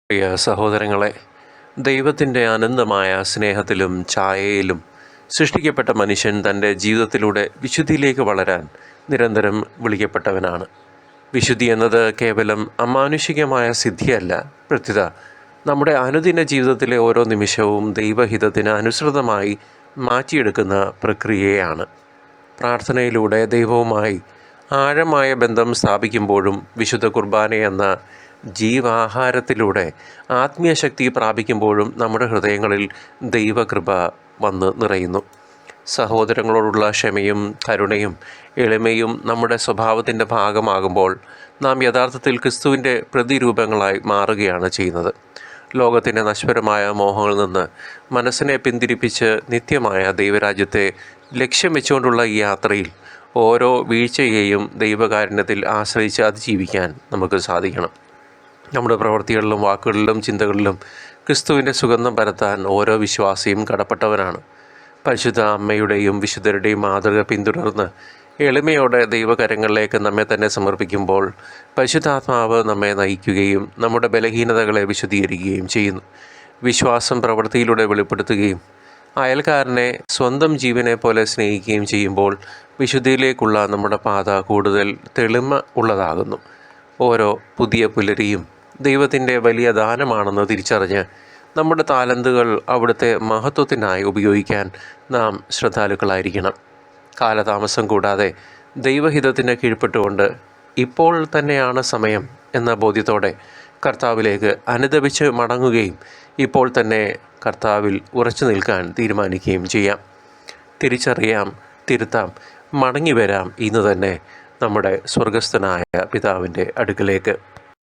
പ്രിയ സഹോദരങ്ങളെ, ദൈവത്തിൻ്റെ അനന്തമായ സ്നേഹത്തിലും ഛായയിലും സൃഷ്ടിക്കപ്പെട്ട മനുഷ്യൻ തൻ്റെ ജീവിതത്തിലൂടെ വിശുദ്ധിയിലേക്ക് വളരാൻ നിരന്തരം വിളിക്കപ്പെട്ടവനാണ്. വിശുദ്ധി എന്നത് കേവലം അമാനുഷികമായ സിദ്ധിയല്ല, പ്രത്യുത നമ്മുടെ അനുദിന ജീവിതത്തിലെ ഓരോ നിമിഷവും ദൈവഹിതത്തിന് അനുസൃതമായി മാറ്റിയെടുക്കുന്ന പ്രക്രിയയാണ്. പ്രാർത്ഥനയിലൂടെ ദൈവവുമായി ആഴമായ ബന്ധം സ്ഥാപിക്കുമ്പോഴും വിശുദ്ധ കുർബാനയെന്ന ജീവാഹാരത്തിലൂടെ ആത്മീയ ശക്തി പ്രാപിക്കുമ്പോഴും നമ്മുടെ ഹൃദയങ്ങളിൽ ദൈവകൃപ വന്ന് നിറയുന്നു. സഹോദരങ്ങളോടുള്ള ക്ഷമയും കരുണയും എളിമയും നമ്മുടെ സ്വഭാവത്തിൻ്റെ ഭാഗമാകുമ്പോൾ നാം യഥാർത്ഥത്തിൽ ക്രിസ്തുവിൻ്റെ പ്രതിരൂപങ്ങളായി മാറുകയാണ് ചെയ്യുന്നത്. ലോകത്തിൻ്റെ നശ്വരമായ മോഹങ്ങളിൽ നിന്ന് മനസ്സിനെ പിന്തിരിപ്പിച്ച് നിത്യമായ ദൈവരാജ്യത്തെ ലക്ഷ്യം വെച്ചുകൊണ്ടുള്ള ഈ യാത്രയിൽ ഓരോ വീഴ്ചയെയും ദൈവകാരുണ്യത്തിൽ ആശ്രയിച്ച് അതിജീവിക്കാൻ നമുക്ക് സാധിക്കണം. നമ്മുടെ പ്രവൃത്തികളിലും വാക്കുകളിലും ചിന്തകളിലും ക്രിസ്തുവിൻ്റെ സുഗന്ധം പരത്താൻ ഓരോ വിശ്വാസിയും കടപ്പെട്ടവനാണ്. പരിശുദ്ധ അമ്മയുടെയും വിശുദ്ധരുടെയും മാതൃക പിന്തുടർന്ന് എളിമയോടെ ദൈവകരങ്ങളിലേക്ക് നമ്മെ തന്നെ സമർപ്പിക്കുമ്പോൾ പരിശുദ്ധാത്മാവ് നമ്മെ നയിക്കുകയും നമ്മുടെ ബലഹീനതകളെ വിശദീകരിക്കുകയും ചെയ്യുന്നു. വിശ്വാസം പ്രവൃത്തിയിലൂടെ വെളിപ്പെടുത്തുകയും അയൽക്കാരനെ സ്വന്തം ജീവനെ പോലെ സ്നേഹിക്കുകയും ചെയ്യുമ്പോൾ വിശുദ്ധിയിലേക്കുള്ള നമ്മുടെ പാത കൂടുതൽ തെളിമ ഉള്ളതാകുന്നു. ഓരോ പുതിയ പുലരിയും ദൈവത്തിൻ്റെ വലിയ ദാനമാണെന്ന് തിരിച്ചറിഞ്ഞ് നമ്മുടെ താലന്തുകൾ അവിടുത്തെ മഹത്വത്തിനായി ഉപയോഗിക്കാൻ നാം ശ്രദ്ധാലുക്കളായിരിക്കണം. കാലതാമസം കൂടാതെ ദൈവഹിതത്തിന് കീഴ്പ്പെട്ടുകൊണ്ട് ഇപ്പോൾ തന്നെയാണ് സമയം എന്ന ബോധ്യത്തോടെ കർത്താവിലേക്ക് അനുദപിച്ച് മടങ്ങുകയും ഇപ്പോൾ തന്നെ കർത്താവിൽ ഉറച്ചു നിൽക്കാൻ തീരുമാനിക്കുകയും ചെയ്യാം. തിരിച്ചറിയാം, തിരുത്താം, മടങ്ങി വരാം ഇന്ന് തന്നെ നമ്മുടെ സ്വർഗസ്ഥനായ പിതാവിൻ്റെ അടുക്കലേക്ക്.